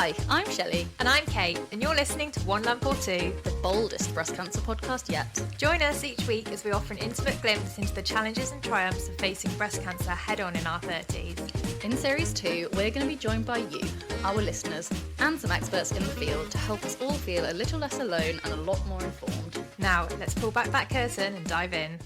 Hi, I'm Shelley, And I'm Kate, and you're listening to One Lump or Two, the boldest breast cancer podcast yet. Join us each week as we offer an intimate glimpse into the challenges and triumphs of facing breast cancer head-on in our 30s. In Series 2, we're going to be joined by you, our listeners, and some experts in the field to help us all feel a little less alone and a lot more informed. Now, let's pull back that curtain and dive in.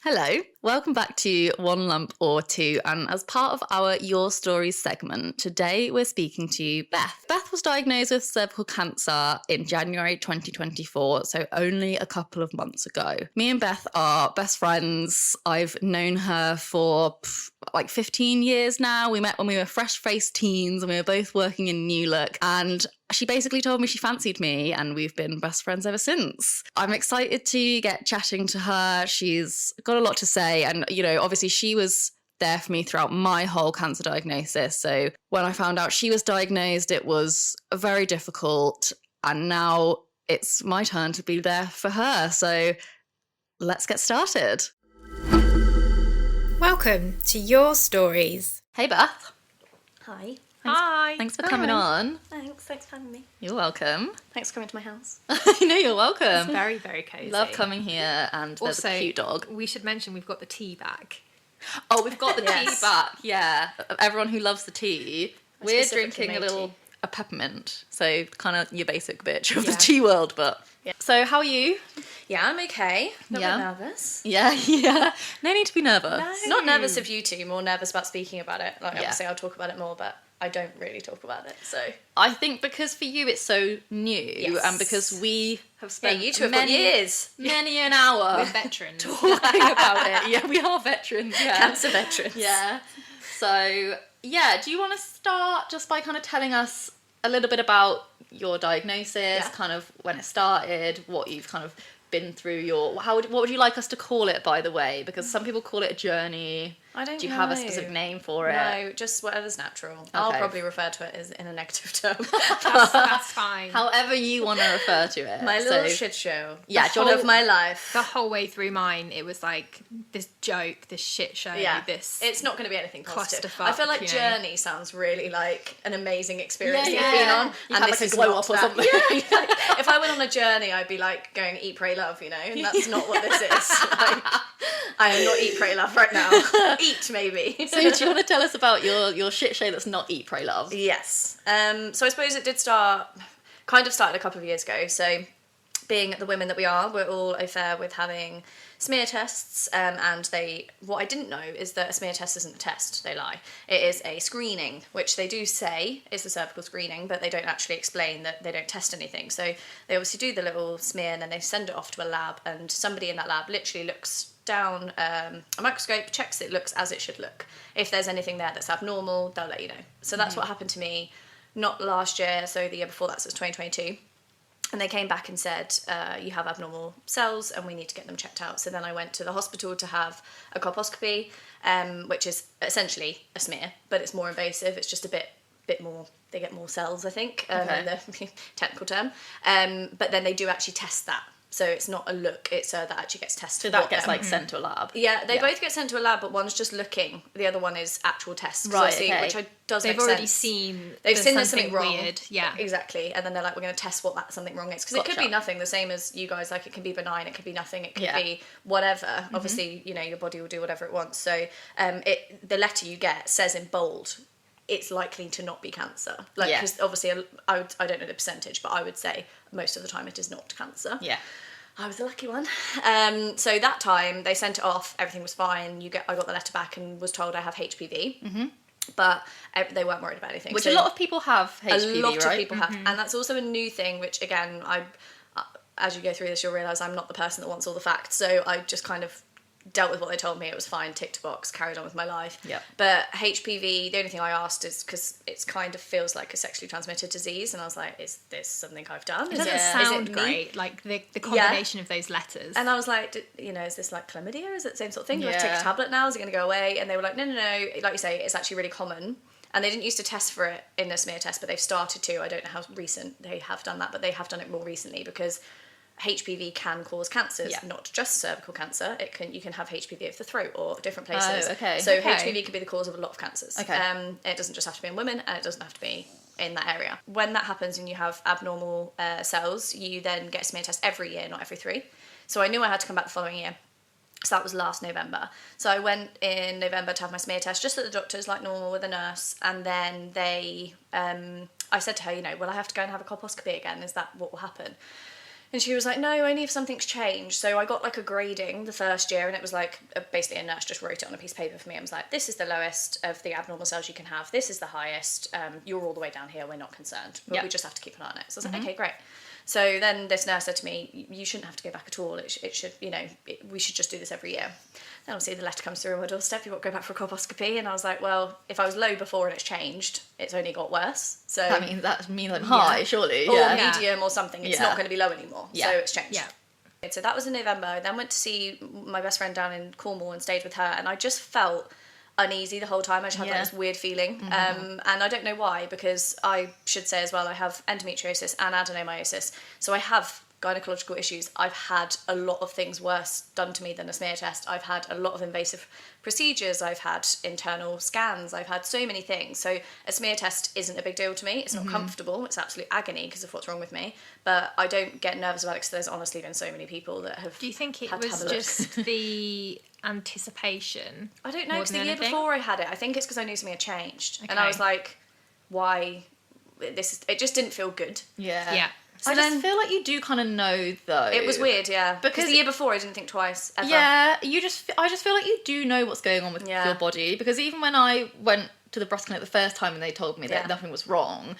Hello, welcome back to One Lump or Two, and as part of our Your Stories segment, today we're speaking to Beth. Beth was diagnosed with cervical cancer in January 2024, so only a couple of months ago. Me and Beth are best friends. I've known her for like 15 years now. We met when we were fresh-faced teens and we were both working in New Look, and she basically told me she fancied me, and we've been best friends ever since. I'm excited to get chatting to her. She's got a lot to say, and, you know, obviously she was there for me throughout my whole cancer diagnosis. So when I found out she was diagnosed, it was very difficult, and now it's my turn to be there for her. So let's get started. Welcome to Your Stories. Hey, Beth. Hi. Hi. Thanks for coming on. Thanks for having me. You're welcome. Thanks for coming to my house. You know, you're welcome. Very, very cozy. Love coming here, and there's Also, a cute dog. We should mention we've got the tea back. Oh, we've got the Yes. tea back, yeah. Everyone who loves the tea. We're specifically drinking made a peppermint, so kind of your basic bitch of Yeah. the tea world, but... Yeah. So how are you? Yeah, I'm okay. Not Yeah. a bit nervous. Yeah. No need to be nervous. Not nervous of you two, more nervous about speaking about it. Like, Yeah. obviously I'll talk about it more, but I don't really talk about it, so... I think because for you it's so new, Yes. and because we have Yeah, spent you two have got years. many an hour We're veterans. talking about it. Yeah, we are veterans, yeah. Cancer veterans. Yeah. So, yeah, do you want to start just by kind of telling us a little bit about your diagnosis, Yeah. kind of when it started, what you've kind of been through, what would you like us to call it, by the way? Because some people call it a journey. I don't Do you have a know. specific name for it? No, just whatever's natural. I'll Okay. probably refer to it as in a negative term. That's fine. However you want to refer to it. My little So- shit show. Yeah, The do you whole wanna- of my life. The whole way through mine, it was like this joke, this shit show, Yeah, this... it's not going to be anything positive. clusterfuck, I feel like you know. journey sounds really like an amazing experience Yeah, that you've been yeah. on. You and had, this like, a is glow not up or that. something. Yeah, like, if I went on a journey, I'd be like going eat, pray, love, you know, and that's not what this is. Like, I am not eat, pray, love right now. Eat, maybe. So do you want to tell us about your shit show that's not Eat, Pray, Love? Yes. So I suppose it did started a couple of years ago. So being the women that we are, we're all au fait with having smear tests, and what I didn't know is that a smear test isn't a test, they lie. It is a screening, which they do say is the cervical screening, but they don't actually explain that they don't test anything. So they obviously do the little smear and then they send it off to a lab, and somebody in that lab literally looks down a microscope, checks it looks as it should look. If there's anything there that's abnormal, they'll let you know. So that's what happened to me, not last year, so the year before that, so it's 2022. And they came back and said, you have abnormal cells and we need to get them checked out. So then I went to the hospital to have a colposcopy, which is essentially a smear, but it's more invasive. It's just a bit more, they get more cells, I think, Okay. the technical term. But then they do actually test that. So it's not a look, it's that actually gets tested. So that gets like sent to a lab. Yeah, they both get sent to a lab, but one's just looking. The other one is actual tests. 'Cause Right, obviously, okay. which does They've make already sense. seen They've seen there's something something wrong. weird. Yeah. Exactly. And then they're like, we're going to test what that something wrong is. Because it could be Gotcha. nothing, the same as you guys. Like, it can be benign, it could be nothing, it could Yeah. be whatever. Obviously, you know, your body will do whatever it wants. So the letter you get says in bold, it's likely to not be cancer. Like, Yeah. because obviously, I don't know the percentage, but I would say most of the time it is not cancer. Yeah. I was the lucky one. So that time they sent it off. Everything was fine. I got the letter back and was told I have HPV. But they weren't worried about anything. Which So a lot of people have HPV, a lot right? of people have, and that's also a new thing. Which again, as you go through this, you'll realise I'm not the person that wants all the facts. So I just kind of dealt with what they told me. It was fine, ticked a box, carried on with my life. Yep. But HPV, the only thing I asked is because it kind of feels like a sexually transmitted disease, and I was like, is this something I've done? It Is doesn't is sound me? great, like the combination of those letters. And I was like, you know, is this like chlamydia? Is it the same sort of thing? Do I have to take Yeah. a tablet now? Is it going to go away? And they were like, no. Like you say, it's actually really common. And they didn't used to test for it in the smear test, but they've started to. I don't know how recent they have done that, but they have done it more recently because HPV can cause cancers, Yeah. not just cervical cancer. You can have HPV of the throat or different places. Oh, okay. So Okay. HPV can be the cause of a lot of cancers. Okay. It doesn't just have to be in women, and it doesn't have to be in that area. When that happens and you have abnormal cells, you then get a smear test every year, not every 3. So I knew I had to come back the following year. So that was last November. So I went in November to have my smear test just at the doctor's, like normal, with a nurse. And then I said to her, you know, will I have to go and have a colposcopy again? Is that what will happen? And she was like, no, only if something's changed. So I got like a grading the first year, and it was like, basically a nurse just wrote it on a piece of paper for me and was like, this is the lowest of the abnormal cells you can have. This is the highest. You're all the way down here. We're not concerned. But we just have to keep an eye on it. So I was like, okay, great. So then this nurse said to me, you shouldn't have to go back at all. It should, you know, we should just do this every year. Then obviously the letter comes through on my doorstep, you've got to go back for a colposcopy. And I was like, well, if I was low before and it's changed, it's only got worse. So that means I'm high, surely. Or medium or something. It's not going to be low anymore. So it's changed. Yeah. So that was in November. I then went to see my best friend down in Cornwall and stayed with her. And I just felt uneasy the whole time. I just had like this weird feeling. And I don't know why, because I should say as well, I have endometriosis and adenomyosis. So I have gynecological issues. I've had a lot of things worse done to me than a smear test. I've had a lot of invasive procedures. I've had internal scans. I've had so many things. So a smear test isn't a big deal to me. It's not comfortable. It's absolute agony because of what's wrong with me. But I don't get nervous about it because there's honestly been so many people that have. Do you think it was just the anticipation? I don't know, because the year before I had it, I think it's because I knew something had changed. Okay. And I was like, why? It just didn't feel good. Yeah. So I just feel like you do kind of know, though. It was weird, yeah. Because the year before I didn't think twice, ever. Yeah, I just feel like you do know what's going on with your body. Because even when I went to the breast clinic the first time and they told me that nothing was wrong,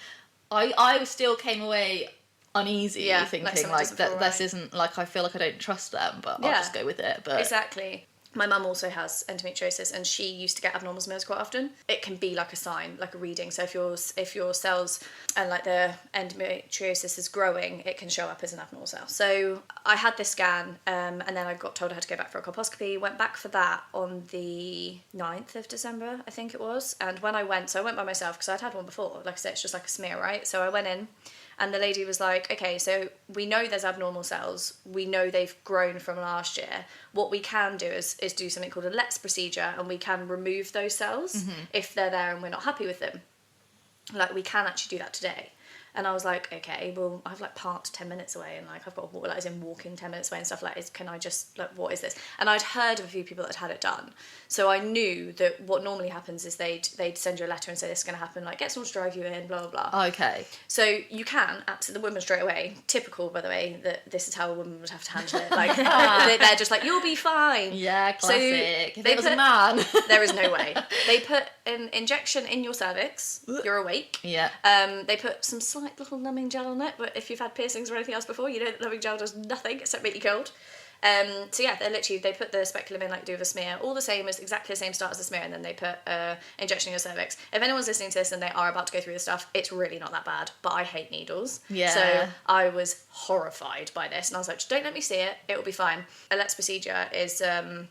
I still came away uneasy, thinking like that this isn't, like, I feel like I don't trust them, but I'll just go with it. But exactly. My mum also has endometriosis, and she used to get abnormal smears quite often. It can be like a sign, like a reading. So if your cells and like the endometriosis is growing, it can show up as an abnormal cell. So I had this scan, and then I got told I had to go back for a colposcopy. Went back for that on the 9th of December, I think it was. And when I went by myself because I'd had one before. Like I said, it's just like a smear, right? So I went in. And the lady was like, okay, so we know there's abnormal cells. We know they've grown from last year. What we can do is do something called a LETS procedure, and we can remove those cells if they're there and we're not happy with them. Like, we can actually do that today. And I was like, okay, well, I've like parked 10 minutes away, and like I've got as in walking 10 minutes away and stuff. Like, can I just, like, what is this? And I'd heard of a few people that had it done, so I knew that what normally happens is they'd send you a letter and say this is going to happen, like get someone to drive you in, blah blah blah. Okay. So you can, absolutely, the woman straight away. Typical, by the way, that this is how a woman would have to handle it. Like they're just like, you'll be fine. Yeah, classic. So if it was a man, there is no way. They put an injection in your cervix. You're awake. Yeah. They put some slight little numbing gel on it, but if you've had piercings or anything else before, you know that numbing gel does nothing except make you cold. So yeah, they put the speculum in like do with a smear, all the same, as exactly the same start as the smear, and then they put injection in your cervix. If anyone's listening to this and they are about to go through this stuff, it's really not that bad, but I hate needles. Yeah. So I was horrified by this, and I was like, just don't let me see it, it'll be fine. A LETS procedure is they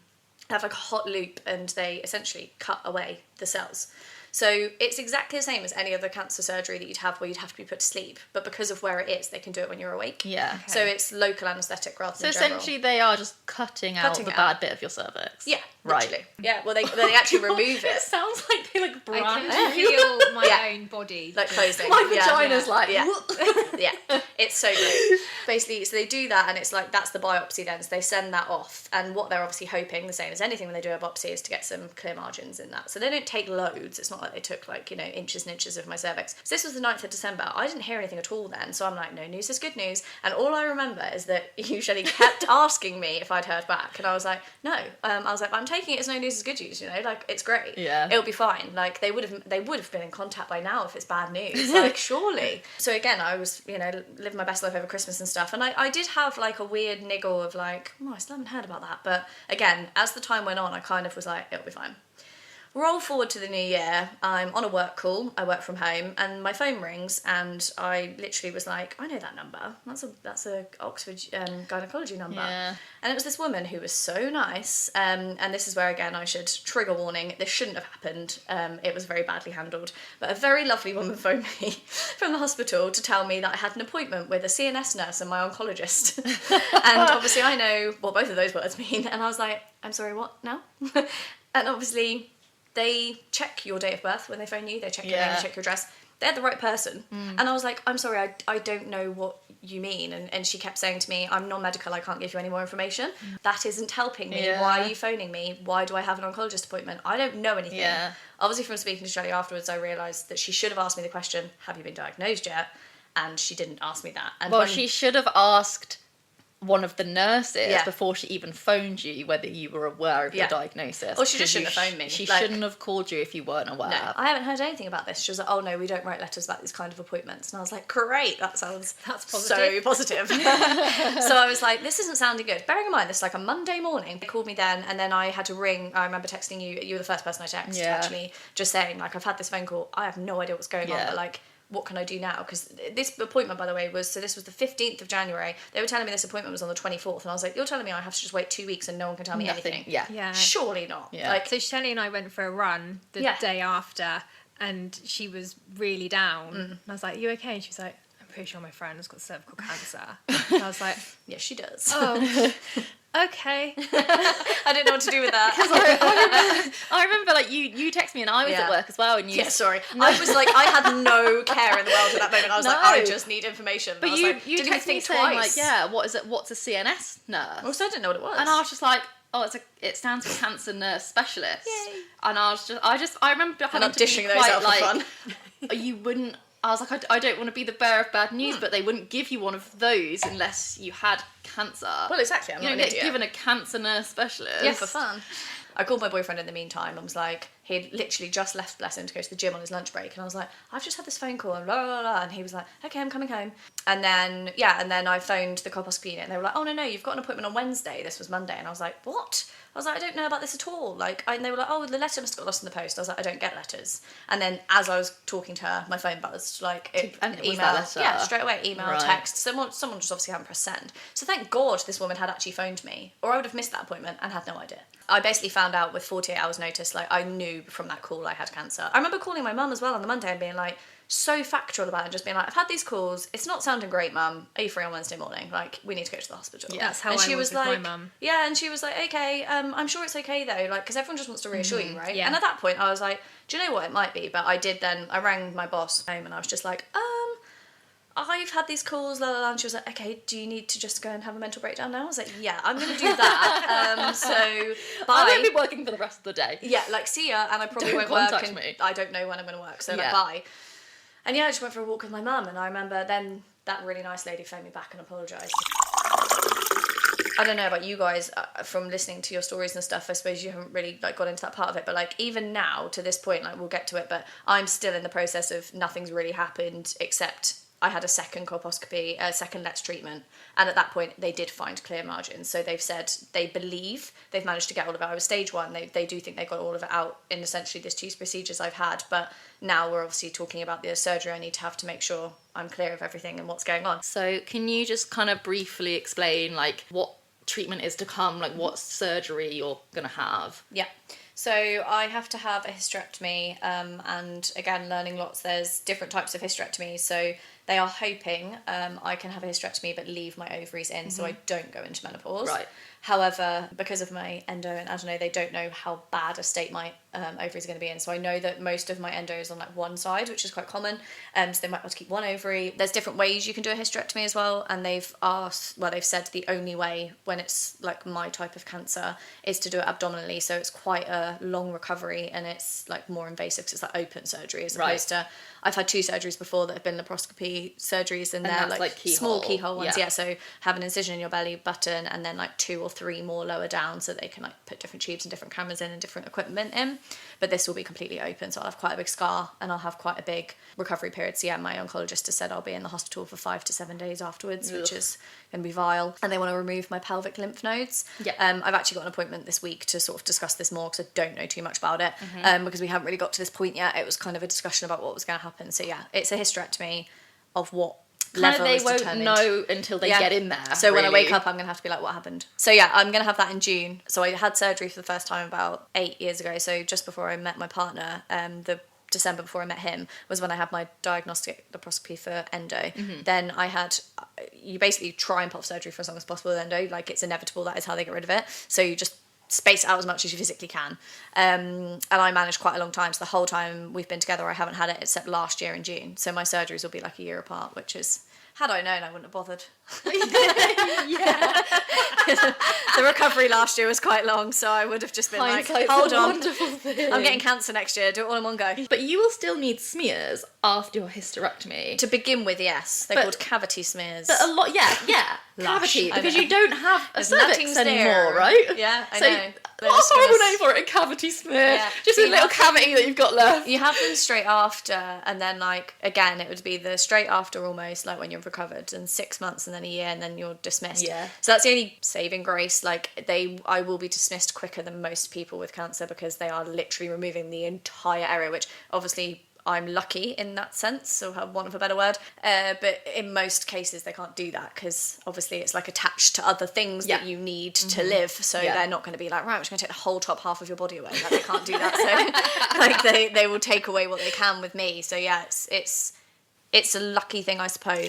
have like a hot loop, and they essentially cut away the cells. So it's exactly the same as any other cancer surgery that you'd have where you'd have to be put to sleep. But because of where it is, they can do it when you're awake. Yeah. Okay. So it's local anaesthetic rather than So general. essentially they are just cutting out the bad bit of your cervix. Yeah, right. Literally. Yeah, well, they actually remove it. It sounds like they like brand I can feel my own body. Like closing. My vagina's like... Yeah, it's so good. Basically, so they do that, and it's like, that's the biopsy then. So they send that off, and what they're obviously hoping, the same as anything when they do a biopsy, is to get some clear margins in that. So they don't take loads. It's not like they took like, you know, inches and inches of my cervix. So this was the 9th of December. I didn't hear anything at all then, so I'm like, no news is good news. And all I remember is that usually kept asking me if I'd heard back, and I was like, no. I was like, I'm taking it as no news is good news, you know, like, it's great. Yeah. It'll be fine. Like, they would have been in contact by now if it's bad news. Like, surely. So again, I was, you know, living my best life over Christmas and stuff, and I did have like a weird niggle of like, oh, I still haven't heard about that. But again, as the time went on, I kind of was like, it'll be fine. Roll forward to the new year, I'm on a work call, I work from home, and my phone rings, and I literally was like, I know that number, that's a Oxford gynecology number. Yeah. And it was this woman who was so nice, and this is where, again, I should, trigger warning, this shouldn't have happened, it was very badly handled, but a very lovely woman phoned me from the hospital to tell me that I had an appointment with a CNS nurse and my oncologist. And obviously I know what both of those words mean, and I was like, I'm sorry, what now? And obviously... they check your date of birth when they phone you. They check your name, they check your address. they had the right person. And I was like, I'm sorry, I don't know what you mean. And she kept saying to me, I'm non-medical, I can't give you any more information. That isn't helping me. Yeah. Why are you phoning me? Why do I have an oncologist appointment? I don't know anything. Yeah. Obviously, from speaking to Shelley afterwards, I realised that she should have asked me the question, have you been diagnosed yet? And she didn't ask me that. And Well, she should have asked one of the nurses Yeah. before she even phoned you whether you were aware of your diagnosis. Or she just 'Cause shouldn't have phoned me. She Like- shouldn't have called you if you weren't aware. No, I haven't heard anything about this. She was like, oh no, we don't write letters about these kind of appointments. And I was like, great, that's positive. so positive. So I was like, this isn't sounding good. Bearing in mind, this is like a Monday morning. They called me then, and then I had to ring. I remember texting you. You were the first person I texted, actually, just saying, like, I've had this phone call. I have no idea what's going on, but like, what can I do now? Because this appointment, by the way, this was the 15th of January. They were telling me this appointment was on the 24th, and I was like, you're telling me I have to just wait 2 weeks and no one can tell me anything? Yeah. Surely not. Yeah. Like, So Shelley and I went for a run the day after, and she was really down. And I was like, you okay? And she was like, I'm pretty sure my friend's got cervical cancer. And I was like, yes, she does. oh, okay. I didn't know what to do with that. I remember like you texted me and I was at work as well, and you. Yeah, sorry. I was like, I had no care in the world at that moment. I was like, I just need information. But I was you like, you didn't even texted me think saying twice. like, what is it? What's a CNS nurse? Also, I didn't know what it was. And I was just like, oh, it stands for cancer nurse specialist. Yay. And I remember having not to be dishing those quite out for like, fun. You wouldn't. I was like, I don't want to be the bearer of bad news, but they wouldn't give you one of those unless you had cancer. Well, exactly. I'm You not don't an get idiot. given a cancer nurse specialist. Yeah, for fun. I called my boyfriend in the meantime and was like, he'd literally just left, bless him, to go to the gym on his lunch break. And I was like, I've just had this phone call and blah, blah, blah. And he was like, okay, I'm coming home. And then I phoned the colposcopy unit and they were like, oh, no, you've got an appointment on Wednesday. This was Monday. And I was like, what? I was like, I don't know about this at all. Like, and they were like, oh, the letter must have got lost in the post. I was like, I don't get letters. And then as I was talking to her, my phone buzzed. Like, And it was email. that letter? Yeah, straight away, email, Right. text. Someone just obviously hadn't pressed send. So thank God this woman had actually phoned me, or I would have missed that appointment and had no idea. I basically found out with 48 hours notice. Like, I knew from that call I had cancer. I remember calling my mum as well on the Monday and being like, so factual about it, and just being like, I've had these calls, it's not sounding great, mum, are you free on Wednesday morning? Like, we need to go to the hospital. Yeah, that's how and I she was with like, my mum. yeah, and she was like, okay, I'm sure it's okay though, like, because everyone just wants to reassure you, right? Yeah. And at that point I was like, do you know what, it might be, but I rang my boss home and I was just like, I've had these calls, la la la, and she was like, okay, do you need to just go and have a mental breakdown now? I was like, yeah, I'm going to do that. So, bye. I won't be working for the rest of the day. Yeah, like, see ya, and I probably Don't won't work, contact and me. I don't know when I'm going to work, so like, Yeah. bye. And yeah, I just went for a walk with my mum, and I remember then that really nice lady phoned me back and apologised. I don't know about you guys, from listening to your stories and stuff, I suppose you haven't really like got into that part of it, but like even now to this point, like we'll get to it, but I'm still in the process of nothing's really happened except I had a second colposcopy, a second LETS treatment, and at that point they did find clear margins. So they've said they believe they've managed to get all of it. I was stage 1. They do think they got all of it out in essentially these 2 procedures I've had, but now we're obviously talking about the surgery I need to have to make sure I'm clear of everything and what's going on. So can you just kind of briefly explain like what treatment is to come, like what surgery you're going to have? Yeah. So I have to have a hysterectomy, and again, learning lots, there's different types of hysterectomy. So they are hoping I can have a hysterectomy but leave my ovaries in so I don't go into menopause. Right. However, because of my endo and adeno, they don't know how bad a state my ovaries are going to be in. So I know that most of my endo is on like one side, which is quite common. So they might want to keep one ovary. There's different ways you can do a hysterectomy as well. And they've said the only way when it's like my type of cancer is to do it abdominally. So it's quite a long recovery and it's like more invasive because it's like open surgery as opposed to, I've had 2 surgeries before that have been laparoscopy surgeries and they're like small keyhole ones. Yeah. So have an incision in your belly button and then like 2 or 3 more lower down so they can like put different tubes and different cameras in and different equipment in. But this will be completely open, so I'll have quite a big scar and I'll have quite a big recovery period. So yeah, my oncologist has said I'll be in the hospital for 5 to 7 days afterwards, which is going to be vile. And they want to remove my pelvic lymph nodes. Yeah. I've actually got an appointment this week to sort of discuss this more because I don't know too much about it because we haven't really got to this point yet. It was kind of a discussion about what was going to happen. So yeah, it's a hysterectomy of what level they is won't determined. know until they get in there. So when I really. wake up, I'm going to have to be like, what happened? So yeah, I'm going to have that in June. So I had surgery for the first time about 8 years ago. So just before I met my partner, the December before I met him was when I had my diagnostic laparoscopy for endo. Then I had, you basically try and pop surgery for as long as possible with endo. Like it's inevitable. That is how they get rid of it. So you just space it out as much as you physically can. And I managed quite a long time. So the whole time we've been together, I haven't had it except last year in June. So my surgeries will be like a year apart, which is, had I known, I wouldn't have bothered. The recovery last year was quite long, so I would have just been Hindsight's like, hold a on, wonderful thing. I'm getting cancer next year, do it all in one go. But you will still need smears after your hysterectomy. To begin with, yes. They're called cavity smears. But a lot, yeah, cavity, because you don't have a cervix anymore, right? Yeah, I so, know. What a horrible name for it, a cavity smear. Yeah. Just So a little cavity that you've got left. You have them straight after, and then like again, it would be the straight after almost like when you've recovered, and 6 months, and then a year, and then you're dismissed. Yeah. So that's the only saving grace. Like I will be dismissed quicker than most people with cancer because they are literally removing the entire area, which obviously I'm lucky in that sense, or have want of a better word. But in most cases, they can't do that because obviously it's like attached to other things that you need to live. So they're not going to be like, right, we're just going to take the whole top half of your body away. Like, they can't do that. So like they will take away what they can with me. So yeah, it's a lucky thing, I suppose.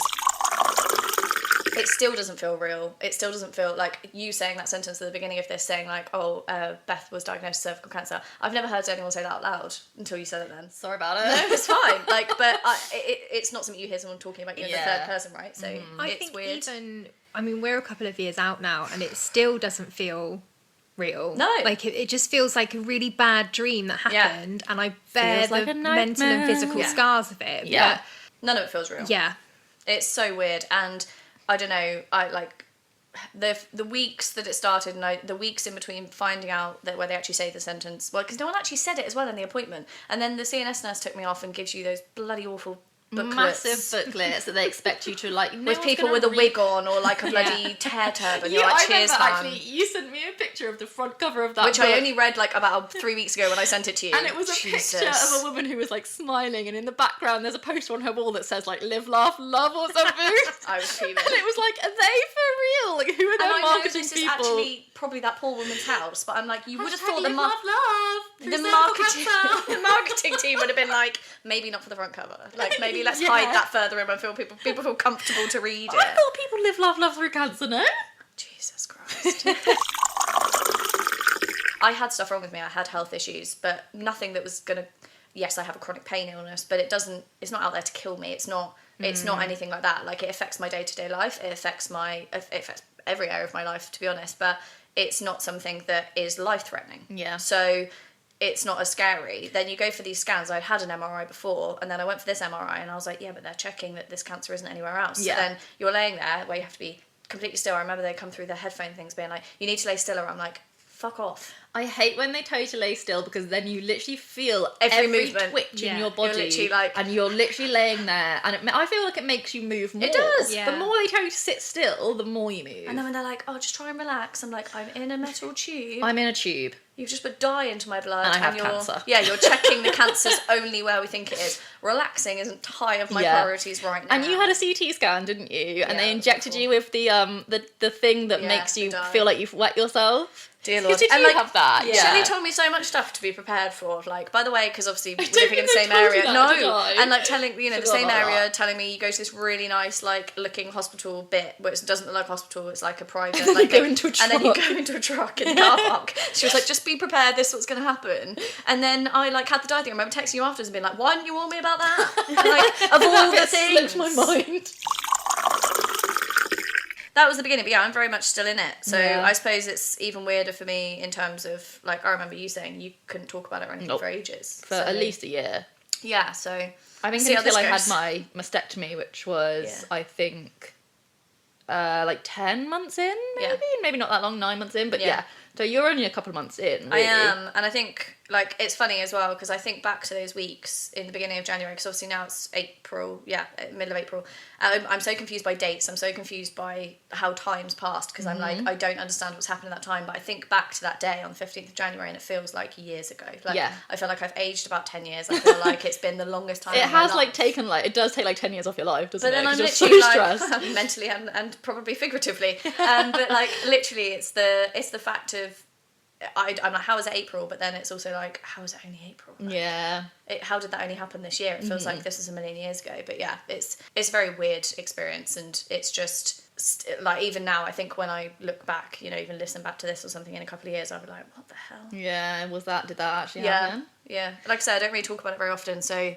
It still doesn't feel real. It still doesn't feel like you saying that sentence at the beginning of this, saying like, oh, Beth was diagnosed with cervical cancer. I've never heard anyone say that out loud until you said it then. Sorry about it. No, it's fine. Like, but it's not something you hear someone talking about in the third person, right? So I it's think weird. even, I mean, we're a couple of years out now and it still doesn't feel real. No. Like it just feels like a really bad dream that happened and I bear Feels like the a mental and nightmare. physical scars of it. Yeah. None of it feels real. But, yeah. It's so weird, and I don't know. I like the weeks that it started, and the weeks in between finding out that where they actually say the sentence. Well, because no one actually said it as well in the appointment, and then the CNS nurse took me off and gives you those bloody awful booklets. Massive booklets that they expect you to like. With people with a wig on or like a bloody hair turban. You're like, I cheers, remember man. actually, you sent me a picture of the front cover of that Which book. I only read like about 3 weeks ago when I sent it to you. And it was a picture of a woman who was like smiling, and in the background there's a poster on her wall that says like "Live, Laugh, Love" or something. I was fuming. And it was like, are they for real? Like, who are their And I know marketing this people? is actually probably that poor woman's house, but I'm like, you would have thought Live, Laugh, Love. the marketing team would have been like, maybe not for the front cover. Like, maybe let's hide that further in and feel people feel comfortable to read it. I thought people live, laugh, love through cancer, no? Jesus Christ. I had stuff wrong with me. I had health issues, but nothing that was gonna. Yes, I have a chronic pain illness, but it's not out there to kill me. It's not anything like that. Like, it affects my day-to-day life. It affects every area of my life, to be honest. But it's not something that is life-threatening. Yeah. So it's not as scary. Then you go for these scans. I'd had an MRI before, and then I went for this MRI, and I was like, yeah, but they're checking that this cancer isn't anywhere else. Yeah. So then you're laying there where you have to be completely still. I remember they come through the headphone things being like, you need to lay still, or I'm like, fuck off. I hate when they tell you to lay still, because then you literally feel Every every movement. twitch in Yeah. your body, You're literally like- and you're literally laying there, and I feel like it makes you move more. It does. Yeah. The more they tell you to sit still, the more you move. And then when they're like, oh, just try and relax, I'm like, I'm in a metal tube. I'm in a tube. You've just put dye into my blood. And I have you're, cancer. Yeah, you're checking the cancer's only where we think it is. Relaxing isn't high of my priorities right now. And you had a CT scan, didn't you? And Yeah, they it was injected awful. you with the thing that makes the you dye. feel like you've wet yourself. Dear Lord. Did And, you like, have that? Yeah. Shelley told me so much stuff to be prepared for. Like, by the way, because obviously we're living in the think same they told you area. that, did No, I? and like telling the Forgot same about area, that. telling me you go to this really nice like looking hospital bit, which doesn't look like a hospital. It's like a private. then like you go into a And then you truck. go into a truck in the car park. She was like, just be prepared. This is what's going to happen. And then I like had the dye thing. I remember texting you afterwards and being like, why didn't you warn me about that? Like, of all the It things. slipped my mind. That was the beginning, but yeah, I'm very much still in it. So Yeah. I suppose it's even weirder for me in terms of, like, I remember you saying you couldn't talk about it or anything Nope. for ages. For So, at least a year. Yeah, so... I think See how until this I had goes. my mastectomy, which was, Yeah. I think, like 10 months in, maybe? Yeah. Maybe not that long, 9 months in, but Yeah. yeah. So you're only a couple of months in, I really. am, and I think, like, it's funny as well, because I think back to those weeks in the beginning of January, because obviously now it's April, middle of April. I'm so confused by dates, I'm so confused by how time's passed, because I'm like, I don't understand what's happened at that time, but I think back to that day on the 15th of January, and it feels like years ago. Like, Yeah. I feel like I've aged about 10 years, I feel like it's been the longest time It of my has, like, life. taken, like, it does take, like, 10 years off your life, doesn't But it? then I'm 'Cause you're literally so like stressed. mentally and probably figuratively, but like literally, it's the fact of I'm like, how is it April? But then it's also like, how is it only April? Like, Yeah. how did that only happen this year? It feels like this was a million years ago. But yeah, it's a very weird experience, and it's just like even now, I think when I look back, you know, even listen back to this or something in a couple of years, I'll be like, what the hell? Yeah, did that actually happen? Yeah. Like I said, I don't really talk about it very often, so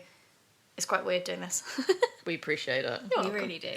it's quite weird doing this. We appreciate it. We really do.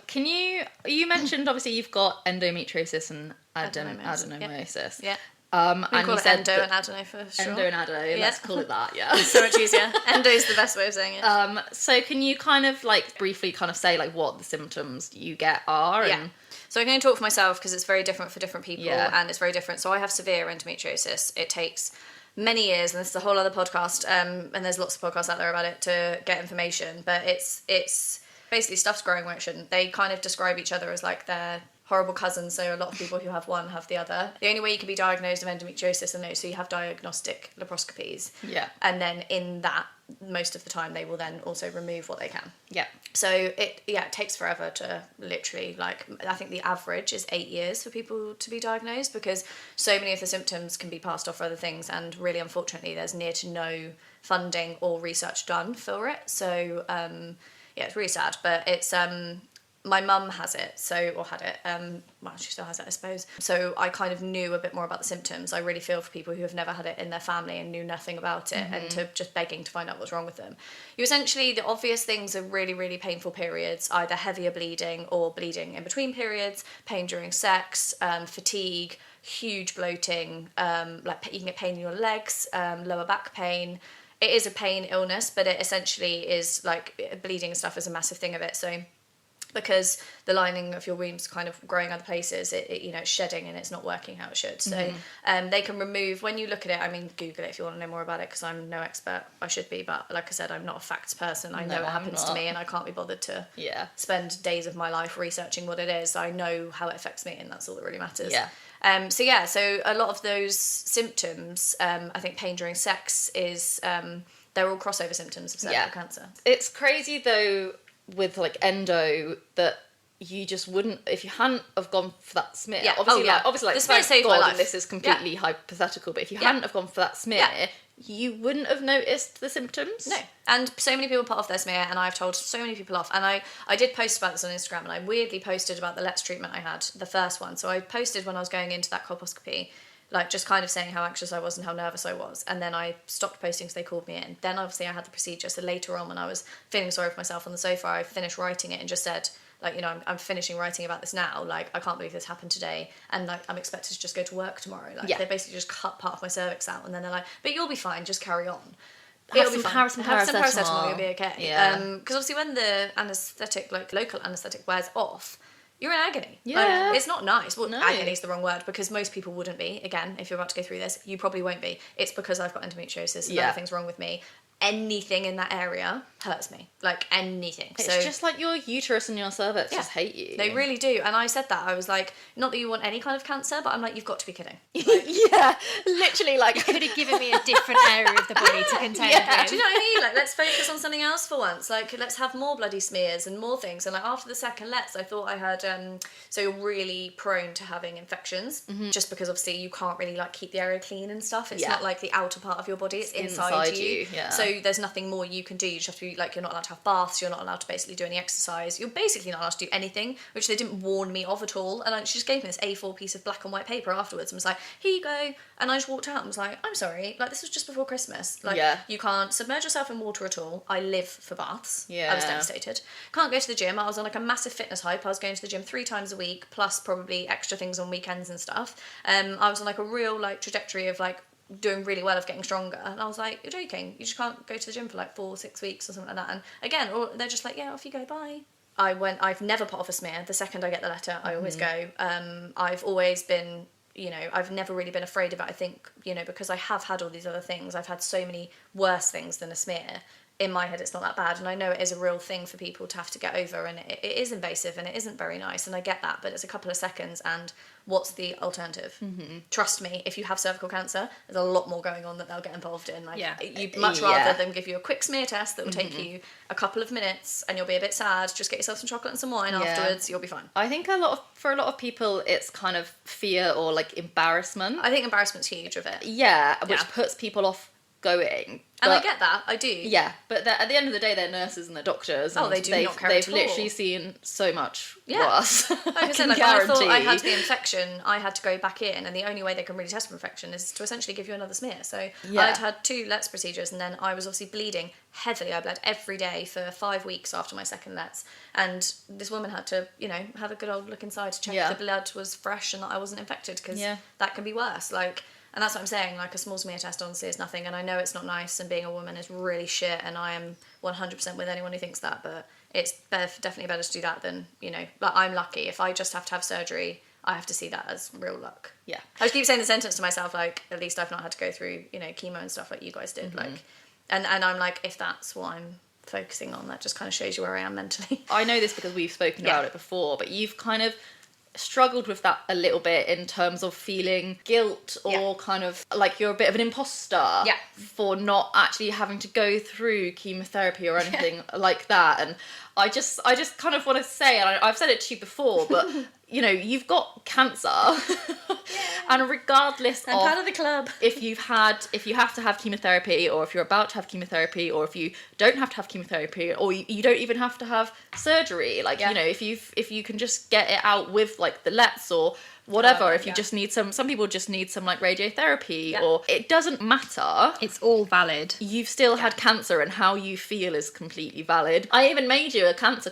Can you mentioned obviously you've got endometriosis and adenomyosis. adenomyosis. Yeah. And we call you it said endo and adeno for sure. Endo and ado, let's call it that, yeah. So much easier. Endo is the best way of saying it. So can you kind of like briefly kind of say like what the symptoms you get are? And... Yeah. So I'm going to talk for myself because it's very different for different people and it's very different. So I have severe endometriosis. It takes many years, and this is a whole other podcast, and there's lots of podcasts out there about it to get information, but it's basically stuff's growing where it shouldn't. They kind of describe each other as like they're horrible cousins, so a lot of people who have one have the other. The only way you can be diagnosed of endometriosis, and so you have diagnostic laparoscopies. Yeah. And then in that, most of the time, they will then also remove what they can. Yeah. So it takes forever to literally, like, I think the average is 8 years for people to be diagnosed, because so many of the symptoms can be passed off for other things, and really unfortunately there's near to no funding or research done for it. So it's really sad, but it's my mum has it, or had it, well, she still has it, I suppose. So I kind of knew a bit more about the symptoms. I really feel for people who have never had it in their family and knew nothing about it, and to just begging to find out what's wrong with them. You essentially, the obvious things are really, really painful periods, either heavier bleeding or bleeding in between periods, pain during sex, fatigue, huge bloating, like you can get pain in your legs, lower back pain. It is a pain illness, but it essentially is like bleeding and stuff is a massive thing of it. So because the lining of your womb's kind of growing other places, it's shedding and it's not working how it should. So they can remove, when you look at it, I mean, Google it if you want to know more about it, because I'm no expert. I should be, but like I said, I'm not a facts person. I know what happens to me, and I can't be bothered to spend days of my life researching what it is. I know how it affects me, and that's all that really matters. Yeah. So a lot of those symptoms, I think pain during sex is, they're all crossover symptoms of cervical cancer. It's crazy though, with like endo, that you just wouldn't, if you hadn't have gone for that smear. Yeah. Obviously, like the smear thank saved my God, life. and this is completely hypothetical, but if you hadn't have gone for that smear, you wouldn't have noticed the symptoms. No. And so many people put off their smear, and I've told so many people off. And I did post about this on Instagram, and I weirdly posted about the Let's treatment I had, the first one. So I posted when I was going into that colposcopy, like just kind of saying how anxious I was and how nervous I was. And then I stopped posting because they called me in. Then obviously I had the procedure. So later on, when I was feeling sorry for myself on the sofa, I finished writing it and just said, like, I'm finishing writing about this now. Like, I can't believe this happened today. And like, I'm expected to just go to work tomorrow. Like, they basically just cut part of my cervix out. And then they're like, but you'll be fine. Just carry on. Have some paracetamol. You'll be okay. Yeah. Because obviously when the anaesthetic, like local anaesthetic, wears off, you're in agony. Yeah. Like, it's not nice. Well, No. agony is the wrong word, because most people wouldn't be. Again, if you're about to go through this, you probably won't be. It's because I've got endometriosis and other things wrong with me. Anything in that area hurts me. Like, anything. It's just like your uterus and your cervix just hate you. They really do. And I said that. I was like, not that you want any kind of cancer, but I'm like, you've got to be kidding. Yeah, literally, like... You could have given me a different area of the body to contend with. Do you know what I mean? Like, let's focus on something else for once. Like, let's have more bloody smears and more things. And like, after the second I thought I had, so you're really prone to having infections, just because obviously you can't really like keep the area clean and stuff. It's not like the outer part of your body, it's inside you. Yeah. So there's nothing more you can do. You just have to be like, you're not allowed to have baths, you're not allowed to basically do any exercise, you're basically not allowed to do anything, which they didn't warn me of at all. And she just gave me this A4 piece of black and white paper afterwards and was like, here you go. And I just walked out and was like, I'm sorry, like, this was just before Christmas. Like, you can't submerge yourself in water at all. I live for baths. I was devastated. Can't go to the gym. I was on like a massive fitness hype. I was going to the gym 3 times a week, plus probably extra things on weekends and stuff. I was on like a real like trajectory of like doing really well, of getting stronger, and I was like, you're joking, you just can't go to the gym for like 4-6 weeks or something like that. And again, or they're just like, yeah, off you go, bye. I've never put off a smear. The second I get the letter, I always go. I've always been, I've never really been afraid of it. I think, because I have had all these other things, I've had so many worse things than a smear. In my head, it's not that bad, and I know it is a real thing for people to have to get over, and it is invasive and it isn't very nice, and I get that, but it's a couple of seconds, and what's the alternative? Trust me, if you have cervical cancer, there's a lot more going on that they'll get involved in. Like, you'd much rather them give you a quick smear test that will take you a couple of minutes, and you'll be a bit sad, just get yourself some chocolate and some wine afterwards, you'll be fine. I think for a lot of people, it's kind of fear or like embarrassment. I think embarrassment's huge of it. Yeah, which puts people off going. And I get that, I do. Yeah, but at the end of the day, they're nurses and they're doctors. And they do not care at all. They've literally seen so much worse. Like I said, like when I thought I had the infection, I had to go back in, and the only way they can really test for infection is to essentially give you another smear. So I'd had 2 LETS procedures, and then I was obviously bleeding heavily. I bled every day for 5 weeks after my second LETS, and this woman had to, you know, have a good old look inside to check the blood was fresh and that I wasn't infected, because that can be worse. Like. And that's what I'm saying, like a small smear test honestly is nothing, and I know it's not nice, and being a woman is really shit, and I am 100% with anyone who thinks that, but it's definitely better to do that than, you know, like I'm lucky. If I just have to have surgery, I have to see that as real luck. Yeah. I just keep saying the sentence to myself, like, at least I've not had to go through, you know, chemo and stuff like you guys did, like, and I'm like, if that's what I'm focusing on, that just kind of shows you where I am mentally. I know this because we've spoken about it before, but you've kind of struggled with that a little bit in terms of feeling guilt or kind of like you're a bit of an imposter for not actually having to go through chemotherapy or anything like that. And I just kind of want to say, and I've said it to you before, but you know, you've got cancer, and regardless I'm part of the club. if you have to have chemotherapy, or if you're about to have chemotherapy, or if you don't have to have chemotherapy, or you don't even have to have surgery, like you know, if you can just get it out with like the LETS or whatever, if you just need some people just need some like radiotherapy, or it doesn't matter. It's all valid. You've still had cancer, and how you feel is completely valid. I even made you a cancer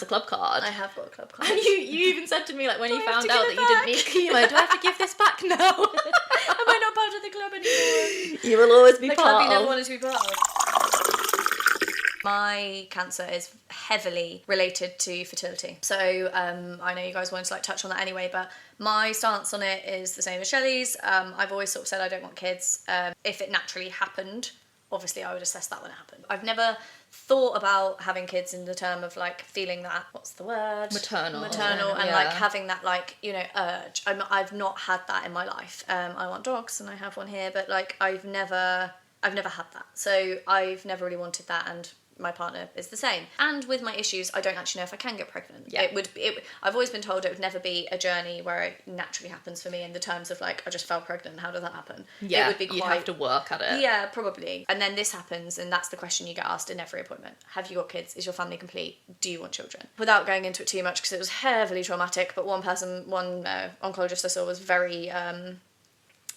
club card. I have got a club card. And you even said to me, like, when you found out that you didn't need chemo, do I have to give this back now? Am I not part of the club anymore? You will always be the part club of. you never wanted to be part of. My cancer is heavily related to fertility. So I know you guys wanted to like touch on that anyway, but my stance on it is the same as Shelley's. I've always sort of said I don't want kids. If it naturally happened, obviously I would assess that when it happened. I've never thought about having kids in the term of like feeling that, what's the word? Maternal, and like having that like, you know, urge. I've not had that in my life. I want dogs and I have one here, but like I've never had that. So I've never really wanted that, and my partner is the same. And with my issues, I don't actually know if I can get pregnant. Yeah. I've always been told it would never be a journey where it naturally happens for me in the terms of like, I just fell pregnant, how does that happen? Yeah, it would be quite, you'd have to work at it. Yeah, probably. And then this happens, and that's the question you get asked in every appointment. Have you got kids? Is your family complete? Do you want children? Without going into it too much, because it was heavily traumatic, but one oncologist I saw was very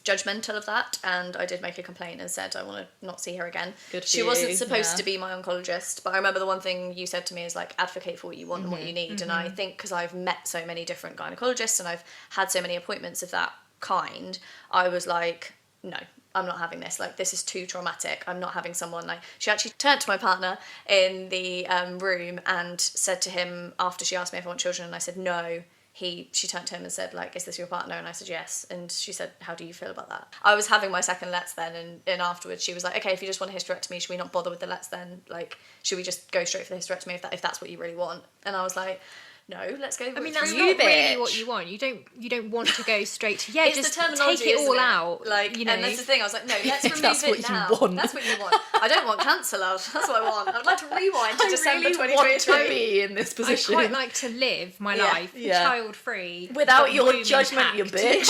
judgmental of that, and I did make a complaint and said I want to not see her again. She wasn't supposed to be my oncologist, but I remember the one thing you said to me is like, advocate for what you want and what you need. And I think because I've met so many different gynecologists and I've had so many appointments of that kind, I was like, no, I'm not having this. Like, this is too traumatic. I'm not having someone like... She actually turned to my partner in the room and said to him, after she asked me if I want children, and I said no, she turned to him and said, like, is this your partner? And I said, yes. And she said, how do you feel about that? I was having my second LETS then, and afterwards she was like, okay, if you just want a hysterectomy, should we not bother with the LETS then? Like, should we just go straight for the hysterectomy if that's what you really want? And I was like, no, let's go. I mean, that's not really what you want. You don't want to go straight to it's just the terminology, take it all it? out. Like, you know. and that's the thing. I was like, no, let's remove that's it what now. You want. That's what you want. I don't want cancer, love. That's what I want. I would like to rewind to December really 2023. want to be in this position. I quite like to live my life child-free, without your judgment, you bitch.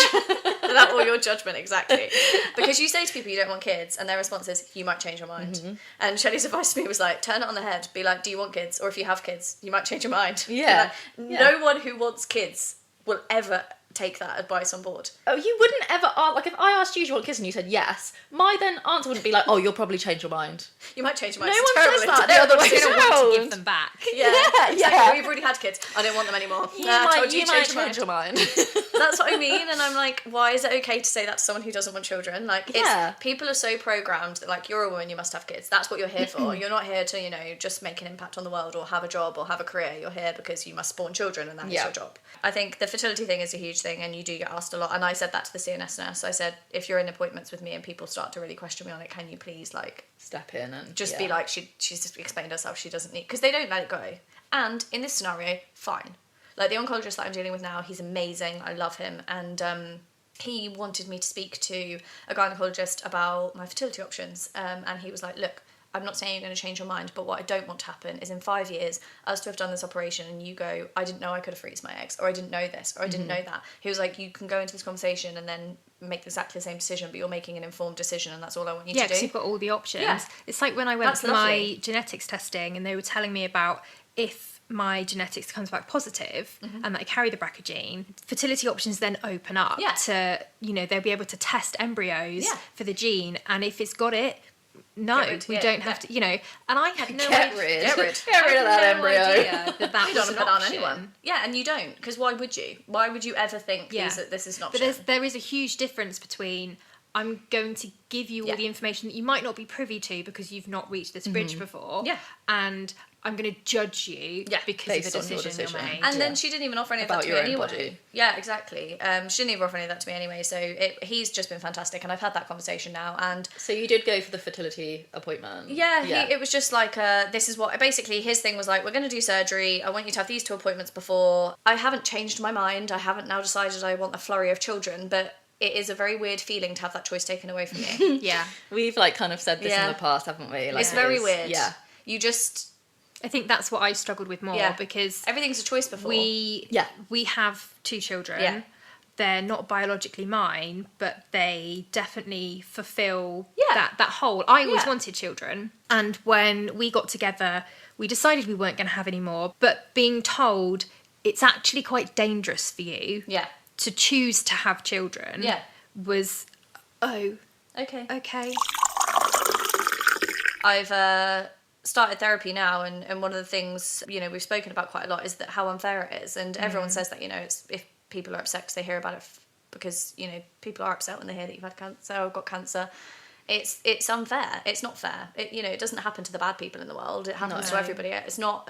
Without all your judgment, exactly. Because you say to people you don't want kids, and their response is, you might change your mind. And Shelley's advice to me was like, turn it on the head. Be like, do you want kids? Or if you have kids, you might change your mind. Yeah. No one who wants kids will ever take that advice on board. Oh, you wouldn't ever like if I asked you do you want kids and you said yes, my then answer wouldn't be like, oh, you'll probably change your mind. You might change your mind. No it's one says that. The other way around. to give them back. Yeah, exactly. We've already had kids. I don't want them anymore. You might change your mind. That's what I mean, and I'm like, why is it okay to say that to someone who doesn't want children? Like, people are so programmed that like, you're a woman, you must have kids. That's what you're here for. You're not here to, you know, just make an impact on the world or have a job or have a career. You're here because you must spawn children, and that is your job. I think the fertility thing is a huge thing, and you do get asked a lot. And I said that to the CNS nurse. I said, if you're in appointments with me and people start to really question me on it, can you please like step in and just be like, she's just explained herself, she doesn't need, because they don't let it go. And in this scenario, fine. Like the oncologist that I'm dealing with now, he's amazing. I love him, and he wanted me to speak to a gynecologist about my fertility options, and he was like, look, I'm not saying you're going to change your mind, but what I don't want to happen is in 5 years, us to have done this operation and you go, I didn't know I could have freezed my eggs, or I didn't know this, or I didn't know that. He was like, you can go into this conversation and then make exactly the same decision, but you're making an informed decision, and that's all I want you Yeah, to do. because you've got all the options. Yeah. It's like when I went That's for lovely. my genetics testing, and they were telling me about if my genetics comes back positive and that I carry the BRCA gene, fertility options then open up to, they'll be able to test embryos for the gene, and if it's got it, we don't have to, and I had no Get idea. rid Get rid of that embryo. Idea that You was don't an put on option. anyone. Yeah, and you don't, because why would you? Why would you ever think that this is an option? But there is a huge difference between I'm going to give you all the information that you might not be privy to because you've not reached this bridge before, and I'm going to judge you because based of on the your decision you decision. made. And then she didn't even offer any of About that to your me own anyway. body. Yeah, exactly. She didn't even offer any of that to me anyway. So he's just been fantastic, and I've had that conversation now. And So you did go for the fertility appointment? it was just like, this is what, basically his thing was like, we're going to do surgery. I want you to have these 2 appointments before. I haven't changed my mind. I haven't now decided I want a flurry of children, but it is a very weird feeling to have that choice taken away from you. We've kind of said this in the past, haven't we? It's very weird. Yeah. You just... I think that's what I struggled with more because everything's a choice before. we have 2 children. Yeah. They're not biologically mine, but they definitely fulfill that whole. I always wanted children, and when we got together, we decided we weren't going to have any more. But being told it's actually quite dangerous for you to choose to have children was okay. I've started therapy now, and one of the things we've spoken about quite a lot is that how unfair it is, and everyone says that it's, if people are upset because they hear about it because people are upset when they hear that you've had cancer or got cancer. It's unfair. It's not fair. It doesn't happen to the bad people in the world. It happens to everybody. It's not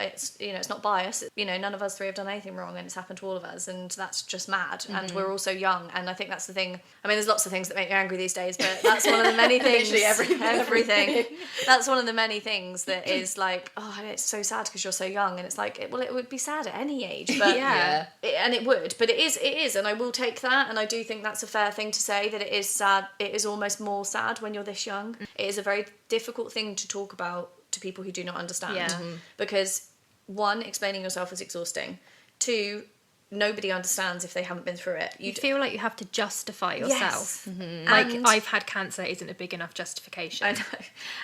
bias. None of us 3 have done anything wrong, and it's happened to all of us, and that's just mad. And we're all so young, and I think that's the thing. I mean, there's lots of things that make me angry these days, but that's one of the many things. Literally everything. That's one of the many things that is like, oh, it's so sad because you're so young, and it's like, it would be sad at any age, but and it would, but it is, and I will take that, and I do think that's a fair thing to say, that it is sad. It is almost more sad when you're this young. It is a very difficult thing to talk about to people who do not understand, because 1, explaining yourself is exhausting. 2, nobody understands if they haven't been through it. You feel like you have to justify yourself. Yes. Like, And I've had cancer isn't a big enough justification. I know.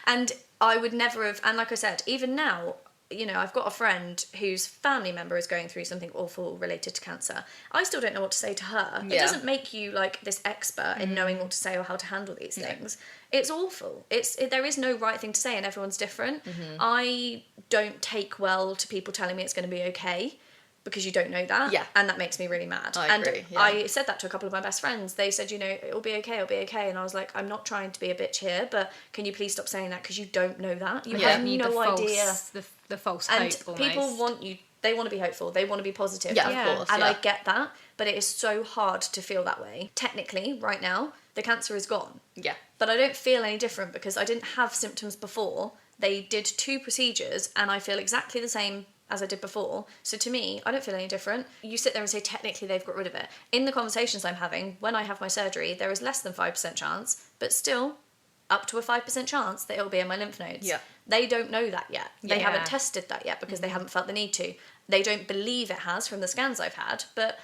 And I would never have, and like I said, even now, I've got a friend whose family member is going through something awful related to cancer. I still don't know what to say to her. It doesn't make you this expert in knowing what to say or how to handle these things. It's awful. There is no right thing to say, and everyone's different. I don't take well to people telling me it's going to be okay, because you don't know that. Yeah. And that makes me really mad. I agree, And I said that to a couple of my best friends. They said, it'll be okay. And I was like, I'm not trying to be a bitch here, but can you please stop saying that, because you don't know that. You have no idea. The false And hope, almost. people they want to be hopeful. They want to be positive. Yeah, of course. And I get that, but it is so hard to feel that way. Technically, right now, the cancer is gone. Yeah. But I don't feel any different because I didn't have symptoms before. They did 2 procedures, and I feel exactly the same as I did before. So to me, I don't feel any different. You sit there and say, technically, they've got rid of it. In the conversations I'm having, when I have my surgery, there is less than 5% chance, but still up to a 5% chance that it'll be in my lymph nodes. Yeah. They don't know that yet. They Yeah. haven't tested that yet because they haven't felt the need to. They don't believe it has from the scans I've had, but